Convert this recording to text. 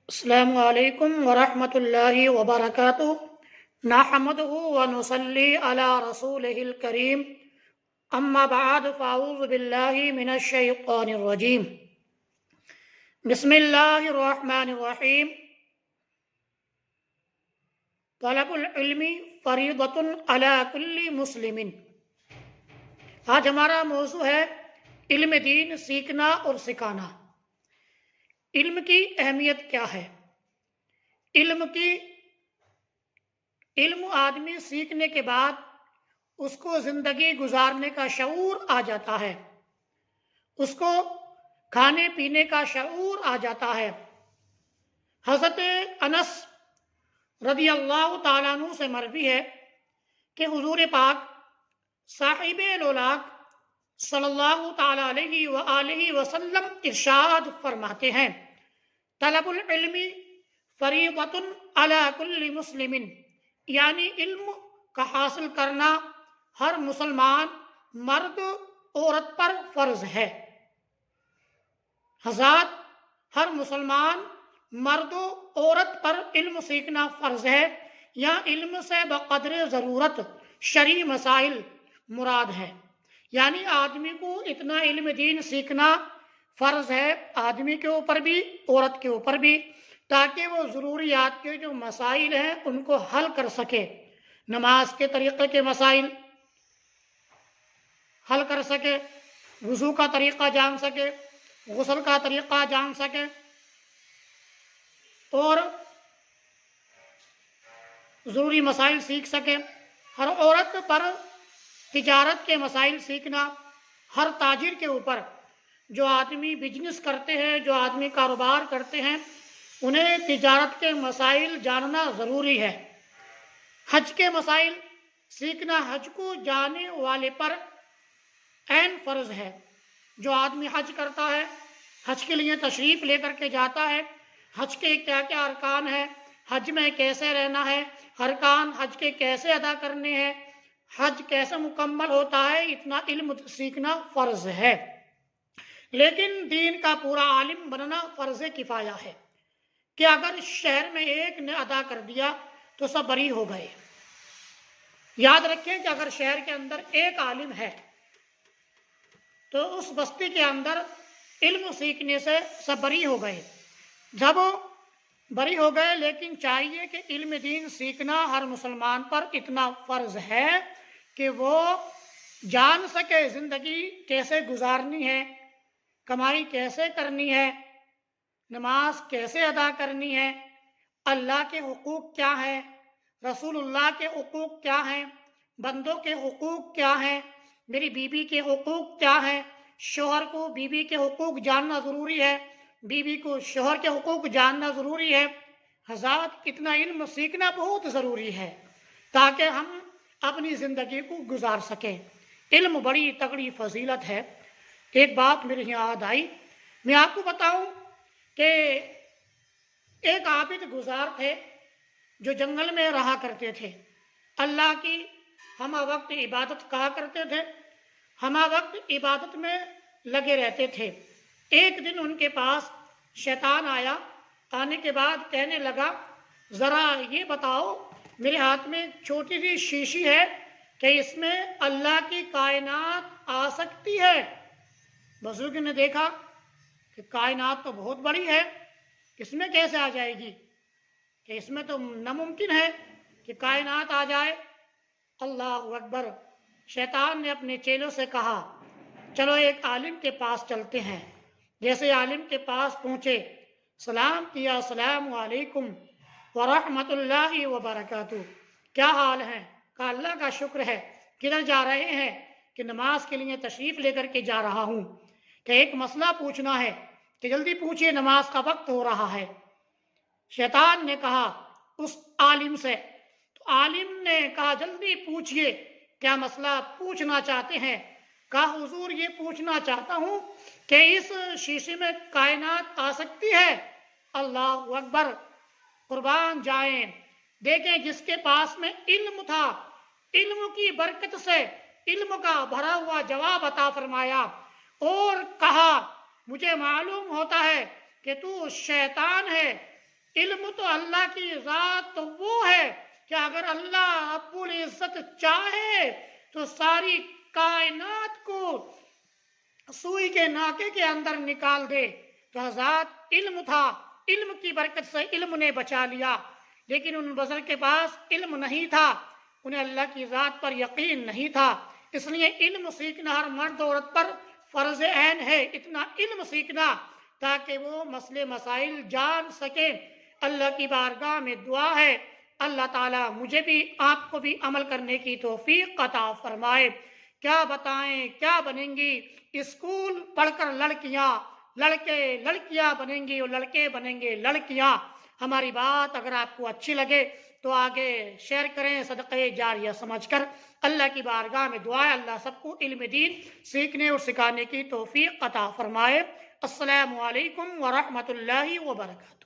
السلام علیکم ورحمۃ اللہ وبرکاتہ نحمده ونصلی علی رسولہ الکریم اما بعد فاعوذ باللہ من الشیطان الرجیم بسم اللہ الرحمن الرحیم طلب العلم فریضۃ علی کل مسلم۔ آج ہمارا موضوع ہے علم دین سیکھنا اور سکھانا۔ علم کی اہمیت کیا ہے؟ علم آدمی سیکھنے کے بعد اس کو زندگی گزارنے کا شعور آ جاتا ہے، اس کو کھانے پینے کا شعور آ جاتا ہے۔ حضرت انس رضی اللہ تعالیٰ عنہ سے مروی ہے کہ حضور پاک صاحب لولاک صلی اللہ تعالیٰ علیہ وآلہ وسلم ارشاد فرماتے ہیں، طلب العلم فریضۃ علی کل مسلم، یعنی علم کا حاصل کرنا ہر مسلمان مرد عورت پر فرض ہے۔ حضرات، ہر مسلمان مرد و عورت پر علم سیکھنا فرض ہے، یا علم سے بقدر ضرورت شرعی مسائل مراد ہے، یعنی آدمی کو اتنا علم دین سیکھنا فرض ہے، آدمی کے اوپر بھی عورت کے اوپر بھی، تاکہ وہ ضروریات کے جو مسائل ہیں ان کو حل کر سکے۔ نماز کے طریقے کے مسائل حل کر سکے، وضو کا طریقہ جان سکے، غسل کا طریقہ جان سکے، اور ضروری مسائل سیکھ سکے۔ ہر عورت پر تجارت کے مسائل سیکھنا، ہر تاجر کے اوپر، جو آدمی بزنس کرتے ہیں، جو آدمی کاروبار کرتے ہیں، انہیں تجارت کے مسائل جاننا ضروری ہے۔ حج کے مسائل سیکھنا حج کو جانے والے پر عین فرض ہے۔ جو آدمی حج کرتا ہے، حج کے لیے تشریف لے کر کے جاتا ہے، حج کے کیا کیا ارکان ہیں، حج میں کیسے رہنا ہے، ارکان حج کے کیسے ادا کرنے ہیں، حج کیسے مکمل ہوتا ہے، اتنا علم سیکھنا فرض ہے۔ لیکن دین کا پورا عالم بننا فرض کفایہ ہے، کہ اگر شہر میں ایک نے ادا کر دیا تو سب بری ہو گئے۔ یاد رکھیں کہ اگر شہر کے اندر ایک عالم ہے تو اس بستی کے اندر علم سیکھنے سے سب بری ہو گئے۔ جب بری ہو گئے، لیکن چاہیے کہ علم دین سیکھنا ہر مسلمان پر اتنا فرض ہے کہ وہ جان سکے زندگی کیسے گزارنی ہے، کمائی کیسے کرنی ہے، نماز کیسے ادا کرنی ہے، اللہ کے حقوق کیا ہیں، رسول اللہ کے حقوق کیا ہیں، بندوں کے حقوق کیا ہیں، میری بیوی کے حقوق کیا ہیں۔ شوہر کو بیوی کے حقوق جاننا ضروری ہے، بیوی کو شوہر کے حقوق جاننا ضروری ہے۔ حضرات، اتنا علم سیکھنا بہت ضروری ہے تاکہ ہم اپنی زندگی کو گزار سکیں۔ علم بڑی تگڑی فضیلت ہے۔ ایک بات میرے یاد آئی، میں آپ کو بتاؤں کہ ایک عابد گزار تھے جو جنگل میں رہا کرتے تھے، اللہ کی ہمہ وقت عبادت کہا کرتے تھے، ہمہ وقت عبادت میں لگے رہتے تھے۔ ایک دن ان کے پاس شیطان آیا، آنے کے بعد کہنے لگا، ذرا یہ بتاؤ، میرے ہاتھ میں چھوٹی سی شیشی ہے کہ اس میں اللہ کی کائنات آ سکتی ہے؟ بزرگ نے دیکھا کہ کائنات تو بہت بڑی ہے، اس میں کیسے آ جائے گی، کہ اس میں تو ناممکن ہے کہ کائنات آ جائے۔ اللہ اکبر! شیطان نے اپنے چیلوں سے کہا، چلو ایک عالم کے پاس چلتے ہیں۔ جیسے عالم کے پاس پہنچے، سلام کیا، السلام علیکم ورحمۃ اللہ وبرکاتہ، کیا حال ہے؟ کہا اللہ کا شکر ہے۔ کدھر جا رہے ہیں؟ کہ نماز کے لیے تشریف لے کر کے جا رہا ہوں، کہ ایک مسئلہ پوچھنا ہے، کہ جلدی پوچھئے، نماز کا وقت ہو رہا ہے۔ شیطان نے کہا اس عالم سے، تو عالم نے کہا جلدی پوچھئے، کیا مسئلہ پوچھنا چاہتے ہیں؟ کہا حضور یہ پوچھنا چاہتا ہوں کہ اس شیشے میں کائنات آ سکتی ہے؟ اللہ اکبر! قربان جائیں، دیکھیں جس کے پاس میں علم تھا، علم کی برکت سے علم کا بھرا ہوا جواب عطا فرمایا، اور کہا مجھے معلوم ہوتا ہے کہ تو شیطان ہے، علم تو اللہ کی ذات تو وہ ہے کہ اگر اللہ رب العزت چاہے تو ساری کائنات کو سوئی کے ناکے کے اندر نکال دے. تو حضرات علم تھا، علم کی برکت سے علم نے بچا لیا، لیکن ان بزرگ کے پاس علم نہیں تھا، انہیں اللہ کی ذات پر یقین نہیں تھا. اس لیے علم سیکھنا ہر مرد عورت پر فرض عین ہے، اتنا علم سیکھنا تاکہ وہ مسئلے مسائل جان سکے. اللہ کی بارگاہ میں دعا ہے اللہ تعالیٰ مجھے بھی آپ کو بھی عمل کرنے کی توفیق عطا فرمائے. کیا بتائیں کیا بنیں گی اسکول پڑھ کر لڑکیاں، لڑکے لڑکیاں بنیں گی اور لڑکے بنیں گے لڑکیاں. ہماری بات اگر آپ کو اچھی لگے تو آگے شیئر کریں صدقہ جاریہ سمجھ کر. اللہ کی بارگاہ میں دعا ہے اللہ سب کو علم دین سیکھنے اور سکھانے کی توفیق عطا فرمائے. السلام علیکم ورحمۃ اللہ وبرکاتہ.